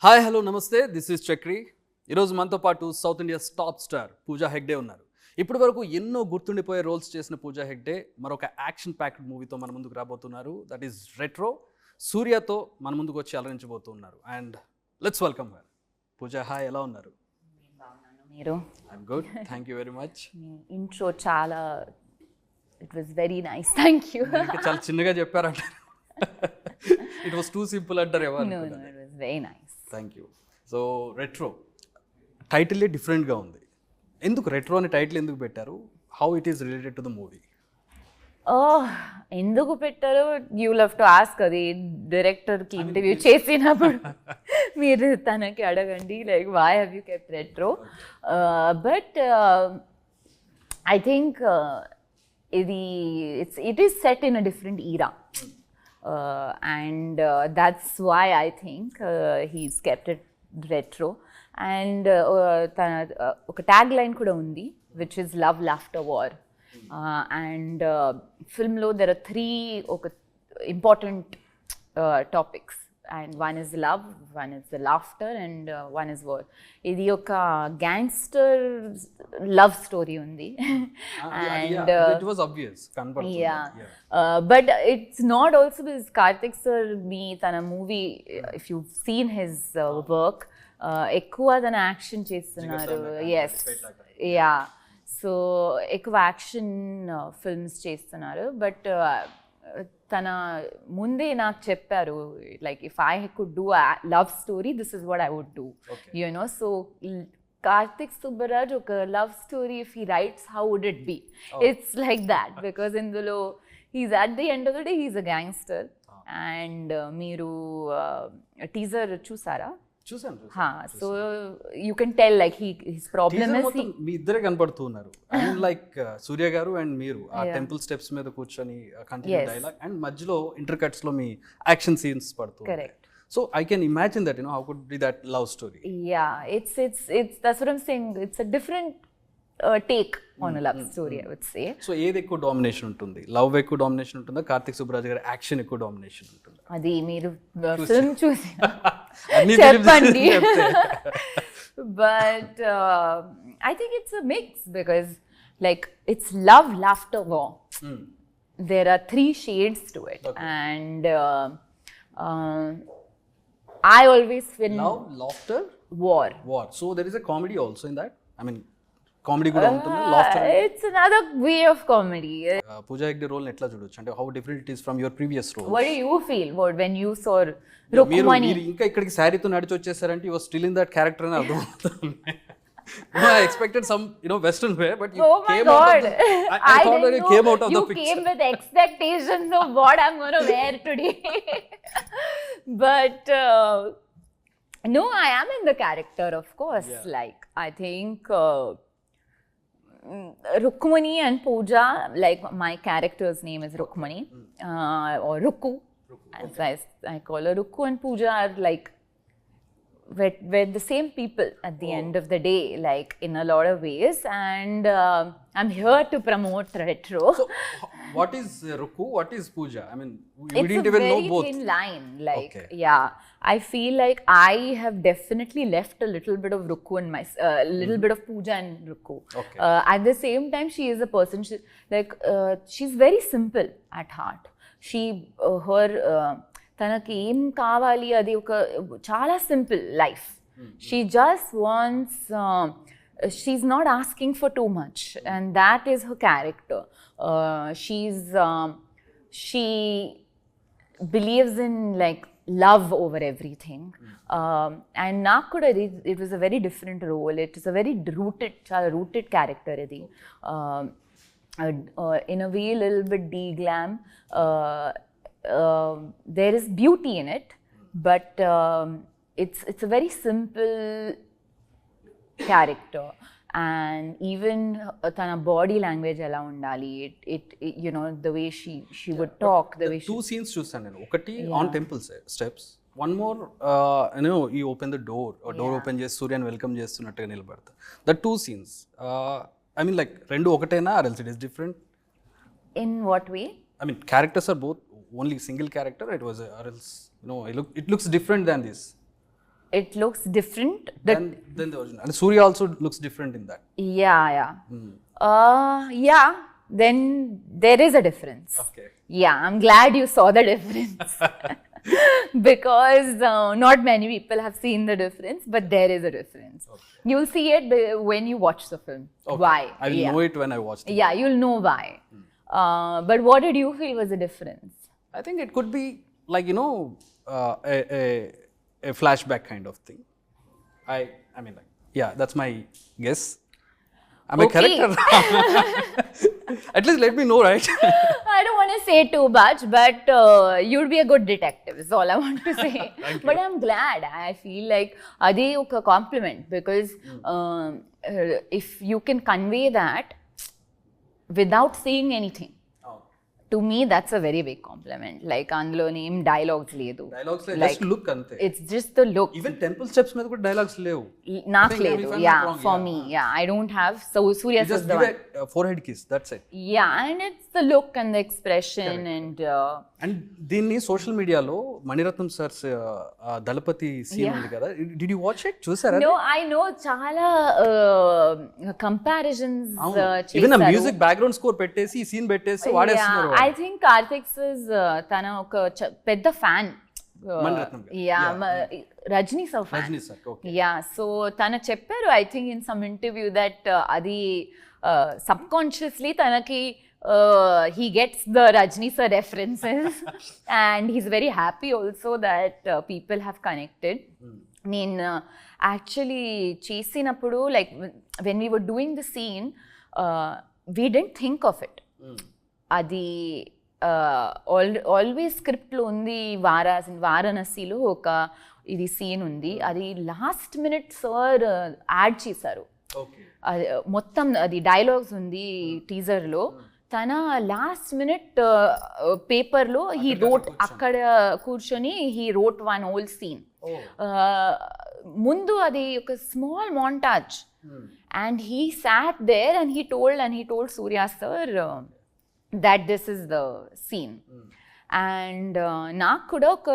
Hi hello నమస్తే this is Chakri. ఈరోజు మనతో పాటు south India's top star Pooja Hegde ఉన్నారు. ఇప్పటి వరకు ఎన్నో గుర్తుండిపోయే రోల్స్ చేసిన పూజా హెగ్డే మరొక యాక్షన్ ప్యాక్డ్ మూవీతో మన ముందుకు రాబోతున్నారు. That is retro. సూర్యతో మన ముందుకు వచ్చి అలరించబోతున్నారు. And let's welcome her. Pooja hi, ఎలా ఉన్నారు? మీరు? I'm good, thank you very much. Intro చాలా it was very nice, thank you. చాలా చిన్నగా చెప్పారంట. ఇట్ వాస్ టూ సింపుల్ అంటారు ఎవరు? No no, it was very nice. Thank you. So retro టైటిలే డిఫరెంట్గా ఉంది. ఎందుకు రెట్రో అని టైటిల్ ఎందుకు పెట్టారు? How it is related to the movie? ఎందుకు పెట్టారు యూ లవ్ టు ఆస్క్. అది డైరెక్టర్కి ఇంటర్వ్యూ చేసినప్పుడు మీరు తనకి అడగండి, like why have you kept retro. But I think ఇది it is set in a different era. And that's why I think he's kept it retro. And oka tagline kuda undi, which is love, laughter, war. And film lo there are three important topics, and one is love, one is the laughter, and one is war. Idi oka gangster love story undi. And it was obvious yeah. But it's not also because Karthik sir me tana movie, if you've seen his work, ఎక్కువ తన action చేస్తున్నారు. yes yeah, so ఎక్కువ action films చేస్తున్నారు. But తన ముందే నాకు చెప్పారు, like if I could do love story this is what I would do, you know. So Karthik Subbaraj ఒక love story if he writes how would it be? It's like that, because ఇందులో he's at the end of the day he's a gangster. And మీరు teaser చూసారా? చూసాను. So you can tell like his problem is మీ ఇద్దరే కనపడుతున్నారు. I mean like సూర్య గారు and మీరు ఆ టెంపుల్ స్టెప్స్ మీద కూర్చొని కంటిన్యూ డైలాగ్ అండ్ మధ్యలో ఇంటర్ కట్స్ లో మీ యాక్షన్ సీన్స్ పడుతూ. Correct. So I can imagine that, you know, how could be that love story? Yeah, it's that's what I'm saying. It's a different take on a love story, I would say. So ఏది ఎక్కువ domination ఉంటుంది? Love ఎక్కువ domination ఉంటుందా, కార్తిక్ సుబ్బరాజ్ గారి action ఎక్కువ domination ఉంటుందా? అది మీరు ఫిల్మ్ చూసి చెప్పండి. But I think it's a mix, because like it's love, laughter, war. There are three shades to it. Okay. And I always feel love, laughter, war. So there is a comedy also in that. I mean, comedy kuda untunda, laughter. It's another way of comedy. Pooja Hegde role etla chudochu, ante how different it is from your previous roles? What do you feel when you saw Rukmani? మీరు ఇంకా ఇక్కడికి sorry తో నడిచి వచ్చేసారంటే you were still in that character అని అర్థం అవుతుంది. I expected some, you know, western way, but you came out of the, I thought that you came out of the picture. You came with expectations of what I'm going to wear today. But no, I am in the character, of course. Yeah. Like, I think Rukmani and Pooja, like my character's name is Rukmani, or Ruku, as I call her. Ruku and Pooja are like, we're the same people at the end of the day, like in a lot of ways. And I'm here to promote retro. So what is Ruku, what is Pooja? I mean, we didn't even know both. It's a very thin line, like, okay. Yeah, I feel like I have definitely left a little bit of Ruku in my little bit of Pooja and Ruku. Okay. At the same time, she is a person, she's very simple at heart. She her తనకి ఏం కావాలి, అది ఒక చాలా simple life. She just wants, she's not asking for too much, and that is her character. She believes in like love over everything. And నాకు కూడా it was a very different role. It is a very rooted, చాలా rooted character ఇది. In a way little bit deglam. There is beauty in it, but it's a very simple character. And even tana body language ela undali, it you know, the way she would talk, the way two scenes chusanu nenu. Okati on temple steps, one more you know, you open the door or door open chesi Suryan welcome chestunnattuga nilabadta. The two scenes, I mean, like rendu okatena or else it is different? In what way? I mean, characters are both only single character, it was or else, you know, it looks different than this. it looks different. Than the original. And Surya also looks different in that. Yeah. Yeah, then there is a difference. Okay. Yeah, I'm glad you saw the difference. Because not many people have seen the difference, but there is a difference. Okay. You'll see it when you watch the film. Okay. Why? I will know it when I watch it. Yeah, you'll know why. But what did you feel was the difference? I think it could be like, you know, a flashback kind of thing. I mean, like, yeah, that's my guess. I'm Okay. a character. At least let me know, right? I don't want to say too much, but you'd be a good detective is all I want to say. But I'm glad. I feel like adi oka compliment because if you can convey that without saying anything, to me that's a very big compliment. Like అందులో ఏం dialogues లేదు. Dialogues just look ante. It's just the look. Even temple steps మీద కూడా dialogues లేవు. నాకు I think లేదు. if I'm not Yeah, wrong, for yeah. me, yeah, I don't have. So Surya You says just the give one. a forehead kiss, that's it. Yeah, and it's the look and the expression and and దీన్ని social మీడియాలో Mani Ratnam sirs దళపతి scene ఉంది కదా, did you watch it? చూసారా? no, I know చాలా comparisons even ఆ music background score పెట్టేసి ఈ scene పెట్టేసి వాడేస్తున్నారు. I think Karthik is తన ఒక పెద్ద ఫ్యాన్. మణిరత్నం గారు. Rajini sir fan. Rajini sir, okay. Yeah, so తన చెప్పారు I think in some interview that అది సబ్ కాన్షియస్లీ తనకి he gets the Rajni sir references and he's very happy also that people have connected. నేను actually చేసినప్పుడు like when we were doing the scene we didn't think of it. అది always స్క్రిప్ట్లో ఉంది. వారణాసిలో ఒక ఇది scene ఉంది, అది లాస్ట్ మినిట్ సార్ యాడ్ చేశారు. మొత్తం అది డైలాగ్స్ ఉంది టీజర్లో. తన లాస్ట్ మినిట్ పేపర్లో హీ రోట్, అక్కడ కూర్చొని he wrote one old scene. ముందు అది ఒక small montage and he sat there and he told Surya sir that this is the scene. And నాకు కూడా ఒక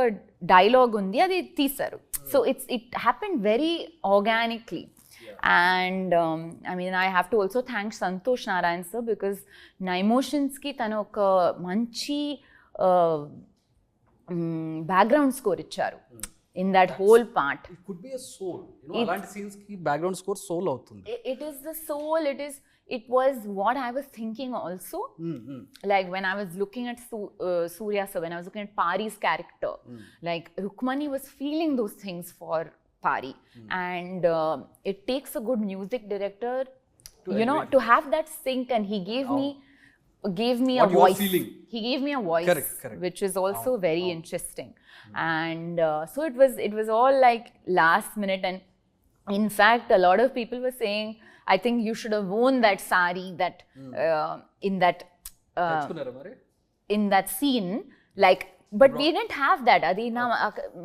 డైలాగ్ ఉంది, అది తీశారు. So it happened very organically. And I mean I have to also thank Santosh Narayan sir because na emotions ki tanu oka manchi background score icharu in that whole part. It could be a soul, you know, alanti scenes ki background score soul avutundi. It is the soul. It was what I was thinking also. Like when I was looking at Surya sir, when I was looking at Pari's character, like Rukmani was feeling those things for Pari. And it takes a good music director to have that sync, and he gave me What a you are voice. feeling. He gave me a voice, Correct. which is also very interesting. And so it was all like last minute. And in fact a lot of people were saying I think you should have worn that sari that in that scene, like, but we didn't have that. Adi na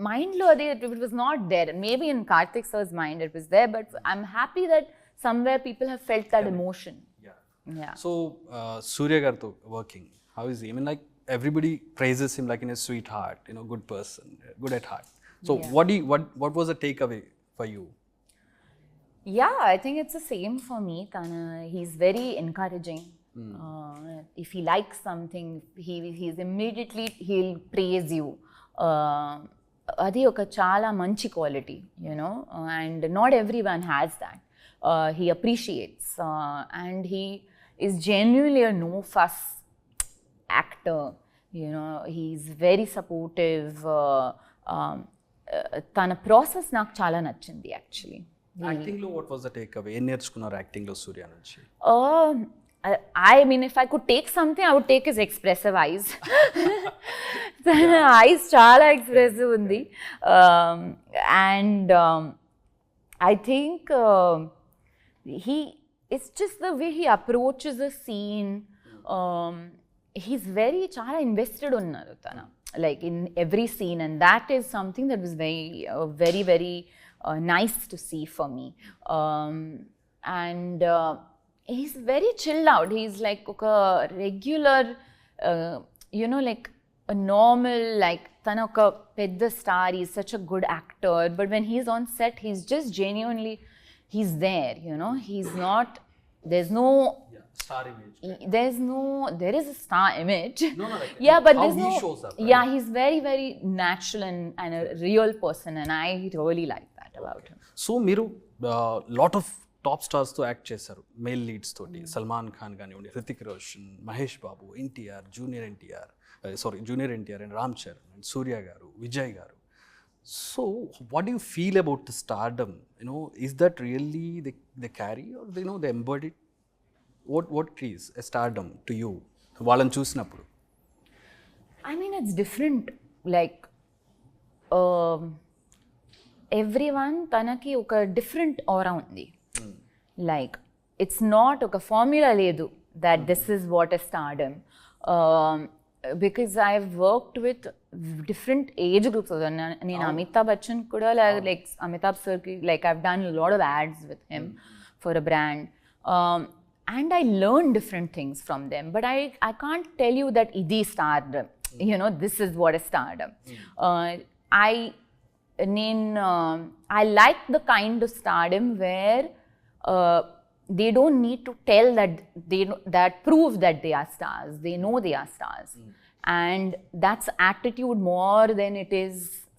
mind lo adi, it was not there. Maybe in Karthik sir's mind it was there, but I'm happy that somewhere people have felt that emotion. Yeah. So Surya garto working, how is he? I mean, like, everybody praises him like in a sweetheart, you know, good person, good at heart. So what was the takeaway for you? Yeah, I think it's the same for me. He's very encouraging. If he likes something, he's immediately he'll praise you. Adi oka chala manchi quality, you know, and not everyone has that. He appreciates and he is genuinely a no fuss actor. You know, he's very supportive. Tana process నాకు చాలా నచ్చింది actually. Acting lo what was the takeaway? ఏం నేర్చుకున్నారు acting లో సూర్య నుంచి? I mean, if I could take something, I would take his expressive eyes. Eyes చాలా expressive ఉంది. And I think it's just the way he approaches a scene. He's very చాలా invested ఉన్నారు తన, like in every scene, and that is something that was very very nice to see for me. And he's very chilled out. He's like a regular, you know, like a normal, like tana oka pedda star, he's such a good actor, but when he's on set he's just genuinely, he's there, you know, he's not, there's no star image. there is a star image. No, like Yeah, but how there's he no, shows up, right? yeah, he's very very natural and a real person, and I really like that about him. So మీరు lot of top స్టార్స్తో act చేశారు, male leads తోటి. సల్మాన్ ఖాన్ కానివ్వండి, Hrithik Roshan, Mahesh Babu, NTR, junior NTR and Ram Charan and Suriya garu, Vijay garu. So what do you feel about the stardom? You know, is that really they carry or they embody? What is a stardom to you వాళ్ళని చూసినప్పుడు? I mean, it's different. Like, everyone tanaki oka different aura undi. Like, it's not oka formula ledu that this is what is stardom. Because I've worked with different age groups. Nenu Amitabh Bachchan kuda like Amitabh sir ki, like I've done a lot of ads with him for a brand. And I learned different things from them. But I can't tell you that idi stardom. You know, this is what is stardom. I like the kind of stardom where they don't need to tell that prove that they are stars. They know they are stars. And that's attitude more than it is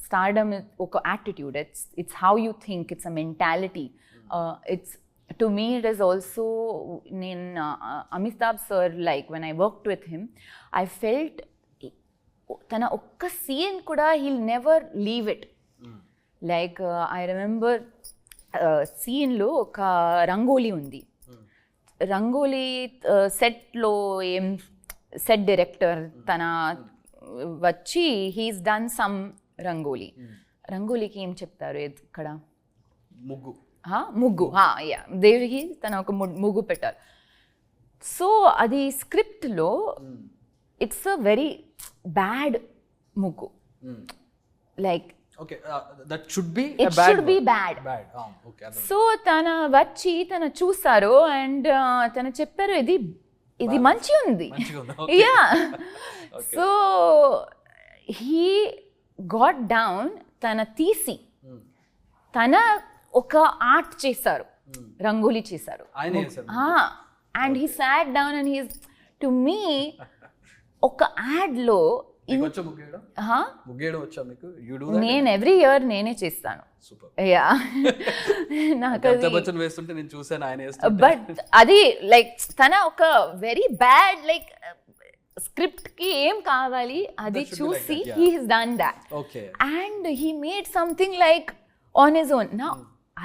stardom. Is attitude. It's how you think. It's a mentality. It's, to me, it is also in Amitabh sir, like when I worked with him, I felt tana okka scene kuda he'll never leave it. Like I remember scene lo oka rangoli undi. Rangoli set lo set director tana vachi, he's done some rangoli. Rangoli ki em cheptaru ikkada? ముగ్గు. Yeah, దేవికి తన ఒక ముగ్గు పెట్టారు. So అది స్క్రిప్ట్లో it's a very bad ముగ్గు. Like that should be it should be bad. Okay. So తన వచ్చి తన చూసారు అండ్ తన చెప్పారు ఇది మంచి ఉంది. Yeah. So he got down, తన తీసి తన ఒక ఆర్ట్ చేశారు, రంగోలీ చేశారు. And he sat down and he's, to me ఒక యాడ్లో నేను ఎవ్రీ ఇయర్ నేనే చేస్తాను. బట్ అది లైక్ తన ఒక వెరీ బ్యాడ్ లైక్ స్క్రిప్ట్ కి ఏం కావాలి అది చూసి he has done that and he made something like on his own. నా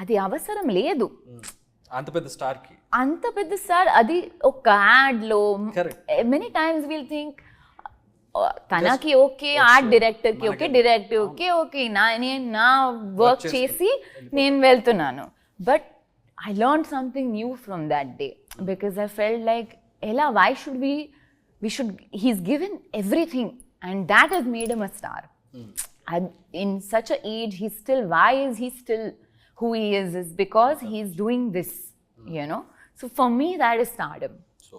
అది అవసరం లేదు అంత పెద్ద స్టార్. అది ఒక యాడ్ లో మెనీ టైమ్స్ విల్ థింక్ తనకి ఓకే, ఆర్ట్ డైరెక్టర్ కి ఓకే, డైరెక్టర్ ఓకే, నా వర్క్ చేసి నేను వెళ్తున్నాను. But I learn something new from that day because I felt like ఎలా, why should we should, he's given everything and that has made him a star. In such a age, he's still, why is he still who he is because he's doing this, you know. So for me, that is stardom. So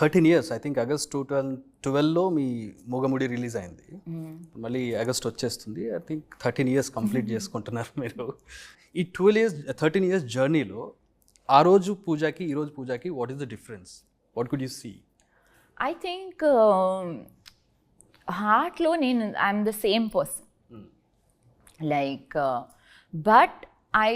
13 years, I think August 2012 లో మీ మొగముడి release అయింది. మళ్ళీ August వచ్చేస్తుంది. I think 13 years complete చేసుకుంటున్నారు మీరు. ఈ 13 years జర్నీలో ఆ రోజు పూజకి ఈ రోజు పూజకి what is the difference? What could you see? I think heart lo I'm the same person. Like but I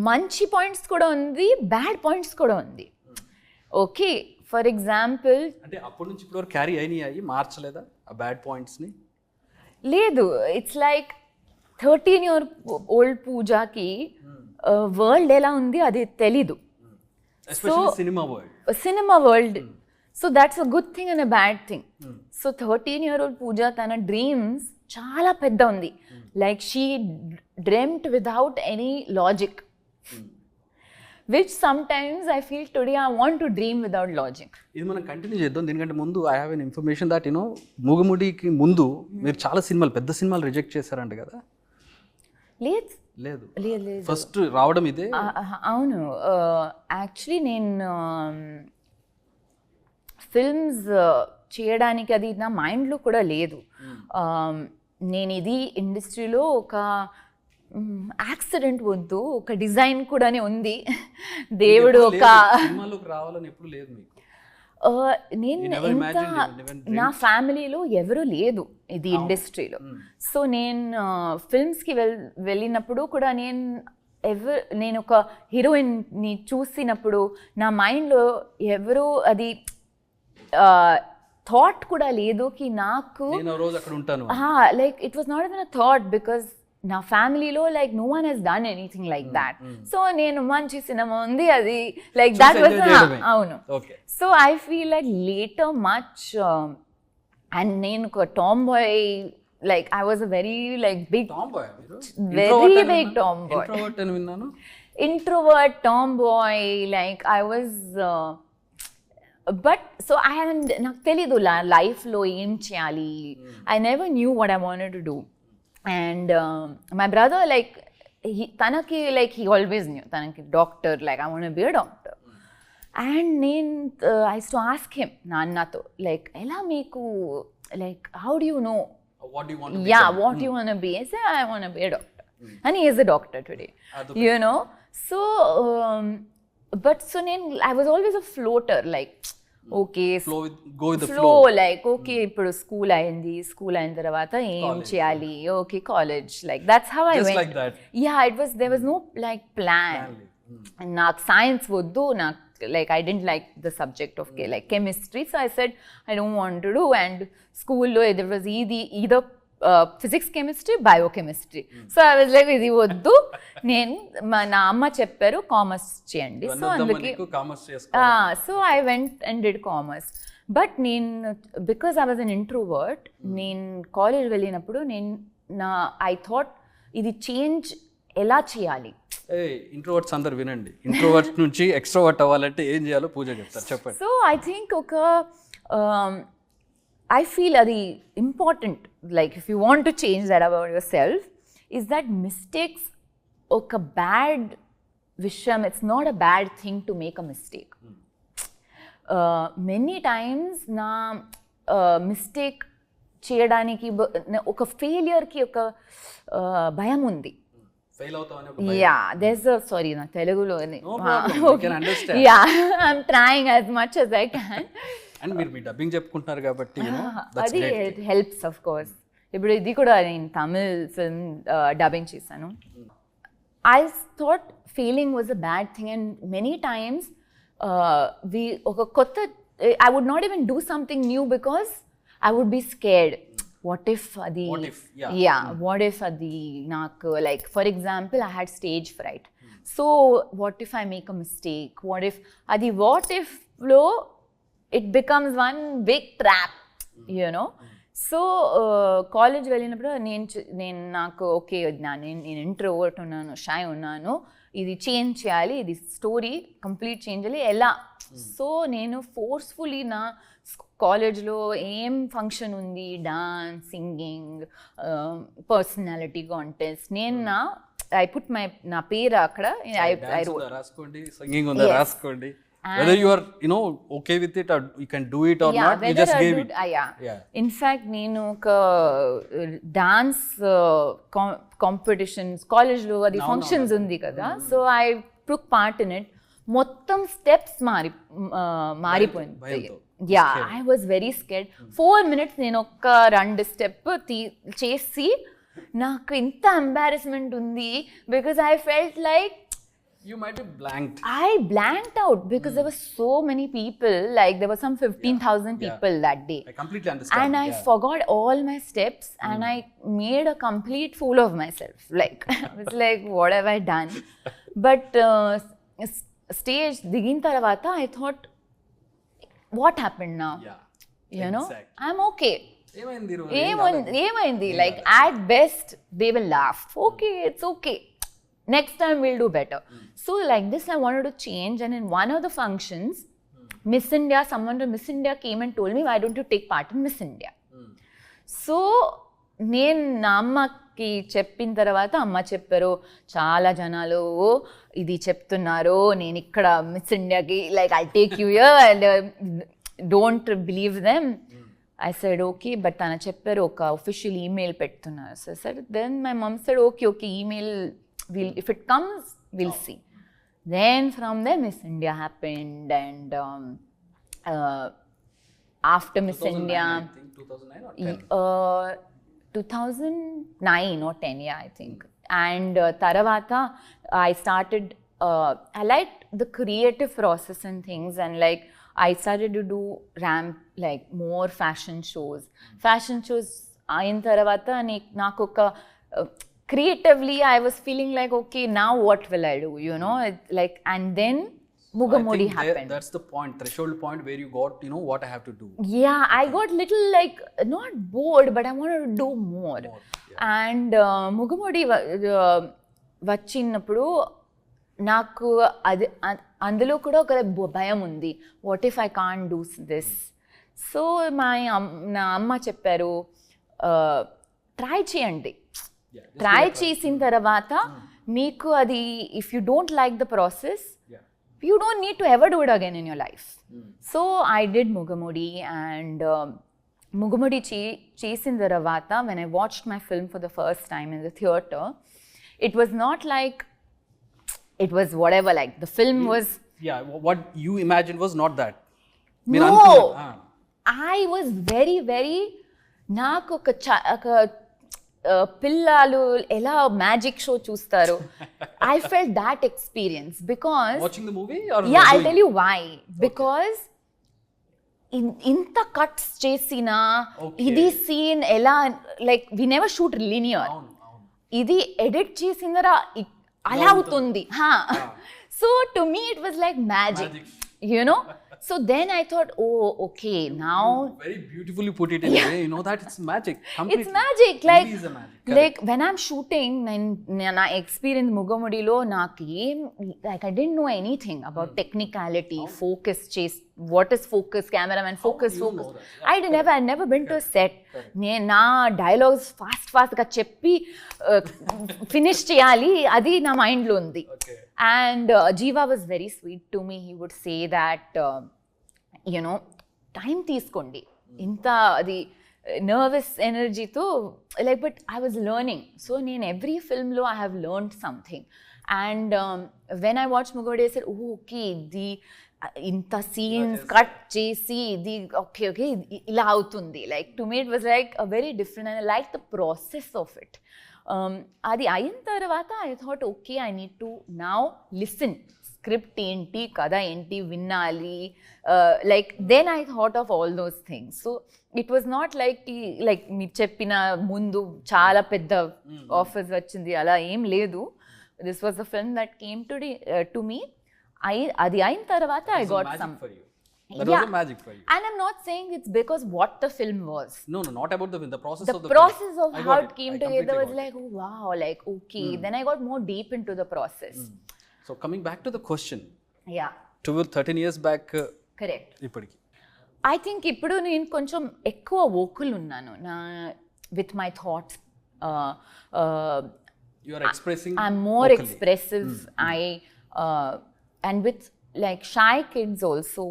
manchi points kuda undi, bad points kuda undi. Okay, for example, అంటే అప్పటి నుంచి ఇప్పుడు వరకు క్యారీ అయినాయి, మార్చలేదా ఆ bad points ని? లేదు. It's like 13-year-old పూజకి వరల్డ్ ఎలా ఉంది అది తెలీదు. Especially cinema world. So that's a good thing and a bad thing. So 13-year-old Pooja, tana dreams chala pedda undi. Like she dreamt without any logic. Which sometimes I feel today I want to dream without logic. ఇది మనం continue చేద్దాం. దీనికంటే ముందు I have an information that మూగముడికి ముందు మీరు చాలా సినిమాలు, పెద్ద సినిమాలు రిజెక్ట్ చేశారంట కదా? లేదు, ఫస్ట్ రావడం ఇదే. అవును, యాక్చువల్లీ నేను ఫిల్మ్స్ చేయడానికి అది నా మైండ్లో కూడా లేదు. నేను ఇది ఇండస్ట్రీలో ఒక యాక్సిడెంట్ వద్దు, ఒక డిజైన్ కూడానే ఉంది. దేవుడు ఒక రావాలని ఎప్పుడు లేదు మీకు? నేను ఇంకా నా ఫ్యామిలీలో ఎవరు లేదు ఇది ఇండస్ట్రీలో. సో నేను ఫిల్మ్స్కి వెళ్ళినప్పుడు కూడా నేను ఒక హీరోయిన్ని చూసినప్పుడు నా మైండ్లో ఎవరు అది థాట్ కూడా లేదు కి నాకు like it was not even a thought, because నా ఫ్యామిలీలో like no one has done anything like that. So నేను మంచి సినిమా ఉంది అది లైక్ దాట్ వాజ్ అవును. So I feel like later much and నేను ఒక tomboy, like I was a very like big tomboy, very big tomboy, introvert tomboy, like I was but so I had నాకు తెలియదు లైఫ్లో ఏం చేయాలి. I never knew what I wanted to do, and my brother like తనకి like he always knew తనకి doctor, like I want to be a doctor. And నేను I used to ask him నాన్నతో like ఎలా మీకు like how do you know what do you want to be? Yeah, what do you want to be? I say I want to be a doctor. And he is a doctor today, you know. So but so I was always a floater, like okay, go with the flow, like okay ఇప్పుడు school అయింది, school అయిన తర్వాత ఏం చేయాలి, okay college, like that's how I just went like that. Yeah, there was no like plan. నాకు science వద్దు, నాకు like I didn't like the subject of like chemistry, so I said I don't want to do. And school lo there was either physics, chemistry, biochemistry. So I was like ఇది వద్దు, నేను నా అమ్మ చెప్పారు commerce చేయండి. So అందుకే so I went and did commerce. But నేను because I was an introvert, నేను కాలేజ్ వెళ్ళినప్పుడు I thought ఇది చేంజ్ ఎలా చేయాలి. ఇంట్రోవర్ట్స్ అందరు వినండి, ఇంట్రోవర్ట్ నుంచి ఎక్స్ట్రోవర్ట్ అవ్వాలంటే ఏం చేయాలో పూజ చెప్తారు, చెప్పండి. So I think I feel అది important, like if you want to change that about your self is that mistakes ఒక బ్యాడ్ విషయం. It's not a bad thing to make a mistake. Many times నా mistake చేయడానికి ఒక ఫెయిలియర్కి ఒక భయం ఉంది. Yeah, there's a sorry na Telugulo can understand. Yeah, I'm trying as much as I can. And మీరు dubbing చెప్పుకుంటున్నారు కాబట్టి that's great. It helps of course. ఇప్పుడు ఇది కూడా నేను తమిళ్ ఫిల్మ్ డబ్బింగ్ చేశాను. I thought failing was a bad thing, and many times ఒక కొత్త I would not even do something new because I would be scared. What if adi what if adi naaku, like for example I had stage fright. So what if I make a mistake, what if lo it becomes one big trap, you know. So college వెళ్ళినప్పుడు నేను నాకు okay నేను introvert ఉన్నాను, shy ఉన్నాను, ఇది change చేయాలి, ఇది story complete change చేయాలి ఎలా. సో నేను ఫోర్స్ఫుల్లీ నా కాలేజ్లో ఏం ఫంక్షన్ ఉంది, డాన్స్, సింగింగ్, పర్సనాలిటీ కాంటెస్ట్, నేను ఐ పుట్ నా పేరు అక్కడ రాసుకోండి, సింగింగ్ ఉందా రాసుకోండి, whether you are okay with it or you can do it or not, you just gave it. In fact నేను ఒక డాన్స్ కాంపిటీషన్స్ కాలేజ్లో అది ఫంక్షన్స్ ఉంది కదా, so I took part in it. మొత్తం స్టెప్స్ మారిపోయింది. Yeah, I was very scared. 4 minutes నేను ఒక 2 స్టెప్ చేసి నాకు ఇంత ఎంబారస్మెంట్ ఉంది, because I felt like you might have blanked. I blanked out because there were so many people, like there were some 15,000 people that day. I completely understand. And I forgot all my steps and I made a complete fool of myself. Like I was like, what have I done? But stage దిగిన తర్వాత I thought, what happened now? You know, I'm okay. ఏమైంది like at best they will laugh. Okay, it's okay, next time we'll do better. So like this I wanted to change, and in one of the functions Miss India, someone from Miss India came and told me, why don't you take part in Miss India? So నేను నా అమ్మకి చెప్పిన తర్వాత అమ్మ చెప్పారు, చాలా జనాలు ఇది చెప్తున్నారు, నేను ఇక్కడ మిస్ ఇండియాకి like I take you here and don't believe them. I said, okay, but tana chepparu oka official email pettunnaru. So I said, then my mom said, okay, email, if it comes, we'll see. Then from there, Miss India happened, and after Miss 2009, India, I think 2009 or 10. 2009 or 10, yeah, I think. And taravata, I started, I liked the creative process and things, and like I started to do like more fashion shows. Fashion shows ayin taravata naaku oka creatively I was feeling like, okay, now what will I do, you know, like, and then Mugamodi happened. That's the point, threshold point where you got, you know, what I have to do. Yeah, I got little like not bored, but I wanted to do more. And Mugamodi వచ్చినప్పుడు నాకు అది అందులో కూడా ఒక భయం ఉంది, what if I can't do this. So నా అమ్మ చెప్పారు, ట్రై చేయండి, ట్రై చేసిన తర్వాత మీకు అది if you don't like the process, you don't need to ever do it again in your life. So I did Mugamudi, and Mugamudi చేసిన తర్వాత when I watched my film for the first time in the theatre, it was not like it was whatever, like the film was, yeah, what you imagined was not that. No, I was very very నాకు ఒక పిల్లలు ఎలా magic show చూస్తారు, I felt that experience because watching the movie, or yeah, I'll tell you why. Because ఇంత cuts చేసిన ఇది scene ఎలా, like we never shoot linear, ఇది ఎడిట్ చేసిందరా అలా అవుతుంది. So to me it was like magic, you know. So then I thought, oh, okay, now very beautifully put it in a way, you know, that it's magic completely. It's magic, like magic. Like when I'm shooting, na experience Mugamudi lo naaki like I didn't know anything about technicality, focus, chase, what is focus, cameraman focus. I never been to a set. Na dialogues fast ga cheppi finish cheyali, adi na mind lo undi. And Jeeva was very sweet to me. He would say that you know, time తీసుకోండి, ఇంత అది nervous energy తో, like, but I was learning. So in every film lo I have learned something. And when I watched Mugamudi, I said, oh, okay, the ఇంత scenes cut చేసి ఇది okay ఇలా అవుతుంది. Like to me it was like a very different, and I liked the process of it. అది అయిన తర్వాత I thought, okay, I need to now listen, script ఏంటి, కథ ఏంటి, వినాలి, like then I thought of all those things. So it was not like మీరు చెప్పిన ముందు చాలా పెద్ద ఆఫర్స్ వచ్చింది అలా ఏం లేదు. This was the film that came to me. అది అయిన తర్వాత I got some. That was a magic for you. And I'm not saying it's because what the film was. No, not about the film. The process of the process film. of how it came together was like, oh wow, like okay. Then I got more deep into the process. So coming back to the question. Yeah. 13 years back. Correct. ఇప్పటికి I think ఇప్పుడు నేను కొంచెం ఎక్కువ vocal ఉన్నాను నా with my thoughts. You are expressing. I'm more vocally. expressive. And with like shy kids also,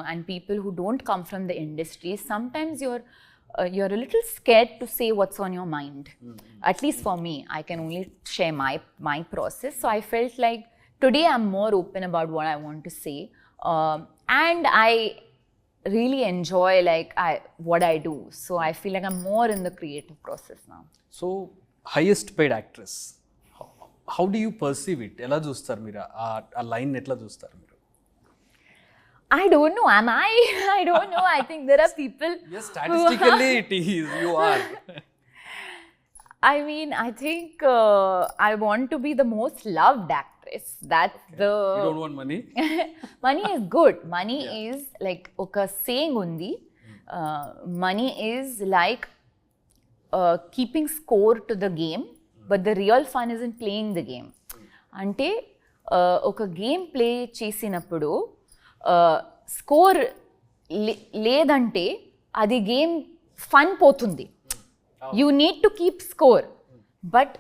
and people who don't come from the industry, sometimes you're a little scared to say what's on your mind. At least for me, I can only share my process. So I felt like today I'm more open about what I want to say, and I really enjoy what I do. So I feel like I'm more in the creative process now. So highest paid actress, how do you perceive it? ఎలా చూస్తారు మీరు ఆ line ఎట్లా చూస్తారు మీరు? I don't know. Am I? I don't know. I think there are people. Yes, statistically it is. You are. I mean, I think I want to be the most loved actress. That's the. You don't want money? Money is good. Money is like oka saying undi. Money is like keeping score to the game, but the real fun is in playing the game. Ante oka game play chesinappudu. Score లేదంటే అది game fun పోతుంది. You need to keep score, but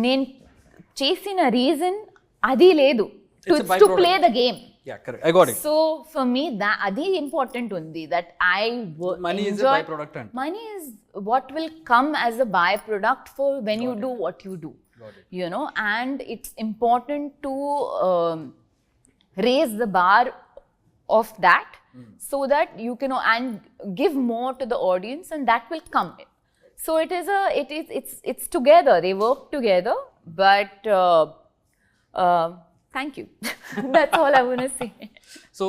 నేను చేసిన reason అది లేదు, to play the game. Yeah, correct. I got it. So for me, that adi important undi, that I Money is a enjoy. byproduct and Money is what will come as a byproduct for when you do what you do. Got it. You know, and it's important to raise the bar of that, so that you can and give more to the audience, and that will come in. So it's together, they work together, but thank you. That's all I want to say. So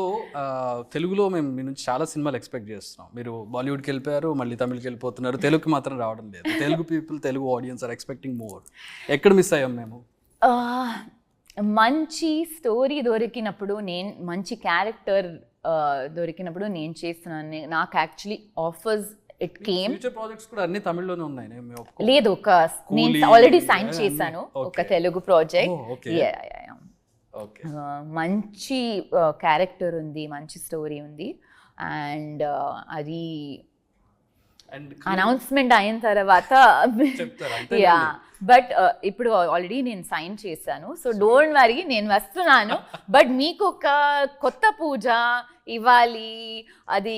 తెలుగులో మేము మీ నుంచి చాలా సినిమాలు expect చేస్తున్నాం. మీరు బాలీవుడ్కి వెళ్ళిపోయారు, మళ్ళీ తమిళకి వెళ్ళిపోతున్నారు, తెలుగుకి మాత్రం రావడం లేదు. Telugu people, Telugu audience are expecting more. ఎక్కడ మిస్ అయ్యాం మేము? మంచి స్టోరీ దొరికినప్పుడు, నేను మంచి క్యారెక్టర్ దొరికినప్పుడు నేను చేస్తున్నాను. నాకు actually offers it came. Future projects కూడా అన్ని తమిళ్లోనే ఉన్నాయి. లేదు, నేను ఆల్రెడీ సైన్ చేశాను ఒక తెలుగు ప్రాజెక్ట్. మంచి క్యారెక్టర్ ఉంది, మంచి స్టోరీ ఉంది, అండ్ అది అనౌన్స్మెంట్ అయిన తర్వాత యా, బట్ ఇప్పుడు ఆల్రెడీ నేను సైన్ చేశాను. సో డోంట్ వరీ, నేను వస్తున్నాను. బట్ మీకు ఒక కొత్త పూజ ఇవ్వాలి, అది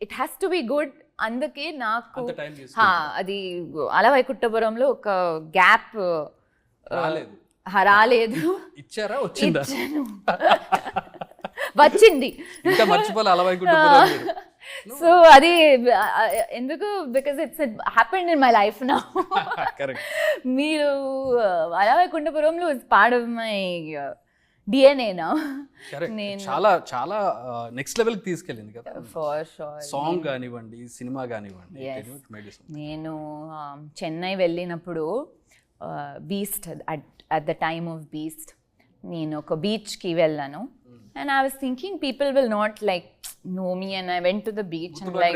it has to be good. అందుకే నాకు అది అలవైకుంఠపురంలో ఒక గ్యాప్ రాలేదు. ఇచ్చారా? వచ్చిందా? వచ్చింది. సో అది ఎందుకు, because it's happened in my life now. మీరు అలవైకుంఠపురంలో is part of my DNA now. చాలా చాలా నెక్స్ట్ లెవెల్ కి తీసుకెళ్ళింది కదా. For sure. సాంగ్ కానివ్వండి, సినిమా కానివ్వండి. నేను చెన్నై వెళ్ళినప్పుడు Beast, at the time of Beast, నేను ఒక బీచ్కి వెళ్ళాను. And I was thinking people will not like know me, and I went to the beach and like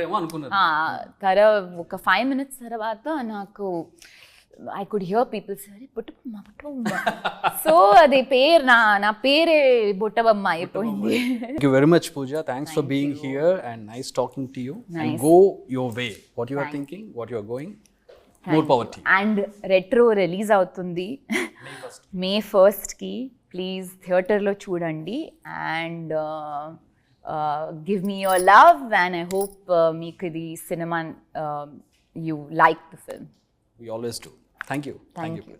ఒక 5 minutes తర్వాత నాకు I could hear people say, పుట్టబొమ్మ. So అది పేరు, నా పేరే బుట్టబొమ్మ అయిపోయింది. Thank you very much, Pooja. Thanks for being here and nice talking to you. And go your way. What you are thinking, what you are going. More power to you. And retro release అవుతుంది May 1st కి. Please థియేటర్లో చూడండి, and give me your love, and I hope మీకు ఇది cinema, you like the film. We always do. Thank you. Thank you.